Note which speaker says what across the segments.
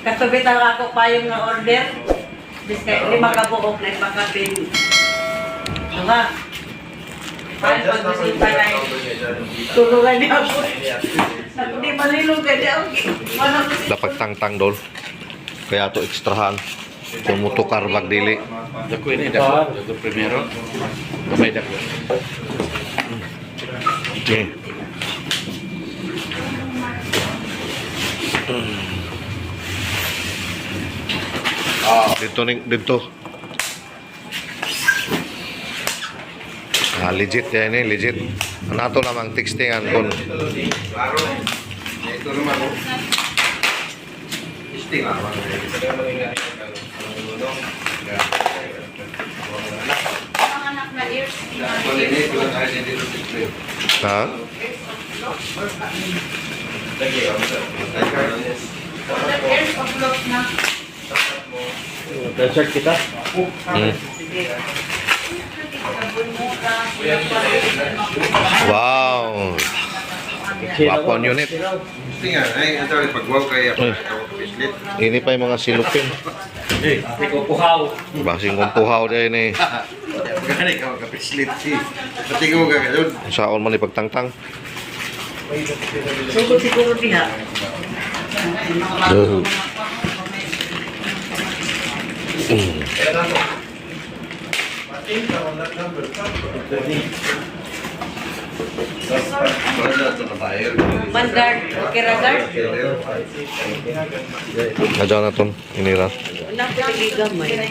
Speaker 1: Katubit ang ako pa yung order. Biskay, 5 kabuok na ipakapin. Diba? Paano pag-usipan na yun? Tulungan niya ako. Hindi malilong ka niya.
Speaker 2: Dapat tang-tang dol. Kaya to ekstrahan. Tumutukar bagdili.
Speaker 3: Dako ini dako. Dako primero. Kamay dako.
Speaker 2: Okay. Dito. Legit ya ini, legit. Nato namang textingan kon.
Speaker 4: Ito naman oh. Testing ah.
Speaker 1: Anak na ears.
Speaker 2: Ha?
Speaker 1: Ears of love na.
Speaker 3: T-shirt kita.
Speaker 2: Wow. Wapon unit.
Speaker 4: Testing ah. Ay, ito rin pag-wow kaya pislit.
Speaker 2: Ini pa yung mga silupin.
Speaker 3: Ikaw puhaw.
Speaker 2: Basing kong puhaw din eh.
Speaker 4: Pagkani ka makapislit si. Pati ko ka doon.
Speaker 2: Saon man ipagtangtang.
Speaker 1: Sugod siguro diha. Mandar, kiragard.
Speaker 2: Nadya na ton, inira.
Speaker 1: Napiligan mo yun.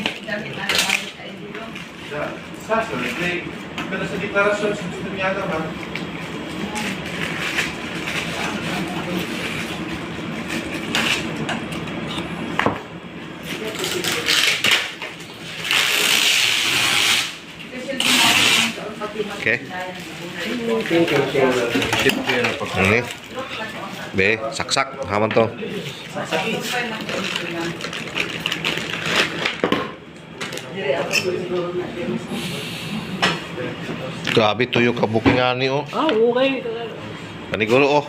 Speaker 5: Pero sa deklarasyon, gusto niya naman.
Speaker 2: Okay. Ini. Be, saksak haman to. Grabe tuyo ka bookingan ni oh.
Speaker 3: Ah, okay.
Speaker 2: Panigulo oh.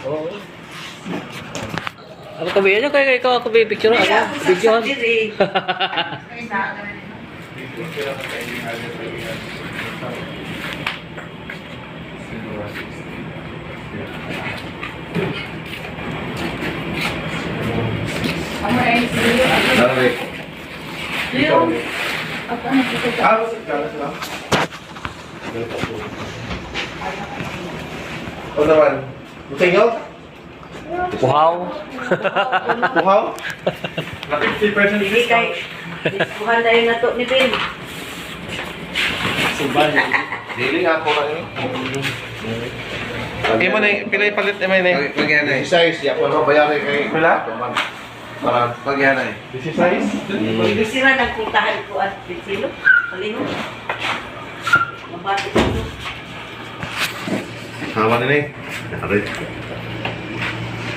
Speaker 3: Ako kabi aja kay ikaw ako picture ako. Video.
Speaker 5: O naman, tingol?
Speaker 3: Puhaw.
Speaker 5: Puhaw?
Speaker 1: Hindi kay, buhan tayo na to ni Ben.
Speaker 5: Dili ako na ini. Okay mo na, pilay palit naman na.
Speaker 4: Pagyan na eh.
Speaker 5: Size, yapo na bayaran kay Pila? Para
Speaker 4: Pagyan na eh.
Speaker 5: this is size?
Speaker 1: Hindi sila nagpuntahan ko at Pichilo. Palingo. Mabati ko.
Speaker 2: Haman ini. Hari.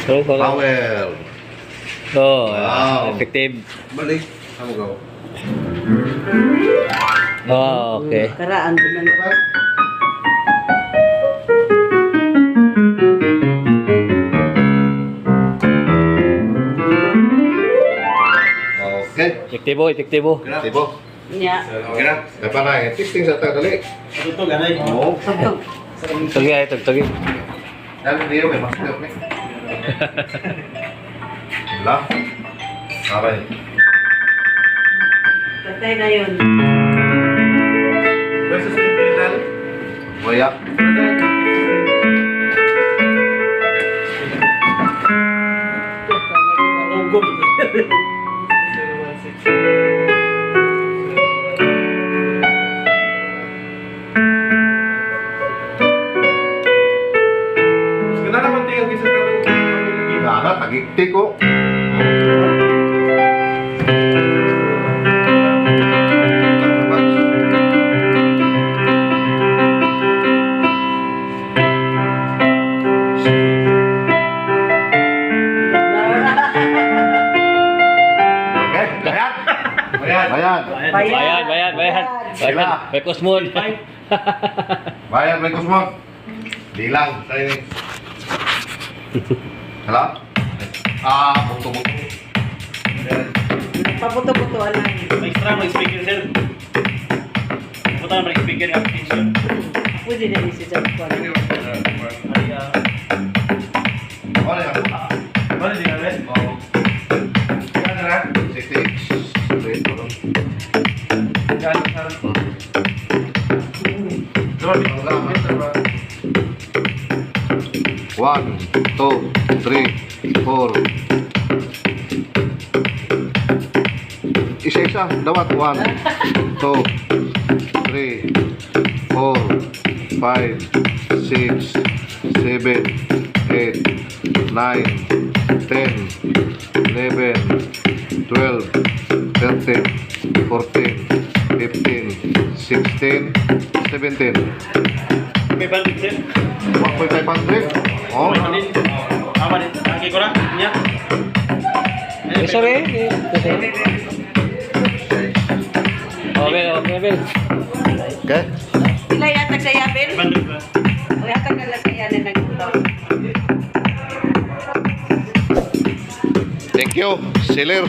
Speaker 3: So,
Speaker 2: Power.
Speaker 3: oh,
Speaker 2: Wow.
Speaker 3: effective.
Speaker 4: Balik. Kamu gaw.
Speaker 3: Oh, okay.
Speaker 1: Karaan ko na ba?
Speaker 2: Okay.
Speaker 3: Efektibo, efektibo.
Speaker 2: Tibo.
Speaker 1: Nya.
Speaker 4: Okay na?
Speaker 2: Dapat na eh. Testing sa dali.
Speaker 1: Sabtog.
Speaker 3: Tagi ay tagi.
Speaker 2: Dan dia may masuk ni. Lah. Apa ini?
Speaker 1: Patay na yun.
Speaker 5: Basta sa Pila?
Speaker 2: Boyak.
Speaker 5: Kena naman tinggal bisa kami.
Speaker 2: Nana tagikti ko. Okay, bayad. Bayad.
Speaker 3: Bayad. May kusmon.
Speaker 2: Bayad may kusmot. Bilang, training. Hala? Buto-buto.
Speaker 1: Pabuto-butuan lang.
Speaker 3: Extra, mag-speaker, sir. Puta na mag-speaker ng attention.
Speaker 1: Pwede na isi sa kuwan.
Speaker 3: Ay,
Speaker 2: Ano yan?
Speaker 3: Bali, di nga, rin?
Speaker 2: Oo. Yan na. 66. Wait, hold on. One, two, three, four. Isa-isa, dawat. 1, 2, 3, 4, 5, 6, 7, 8, 9, 10, 11, 12, 13, 14, 15, 16, 17.
Speaker 3: May bandit, sir.
Speaker 2: 1.500? Oh,
Speaker 3: May bandit. Tama din. Lagi ko na. Niya.
Speaker 6: Sorry. Okay.
Speaker 2: okay.
Speaker 1: Sila yatag sa yabil?
Speaker 3: Bandit ba?
Speaker 1: O yatag na lang sa yanin nagpunta.
Speaker 2: Thank you, Seller.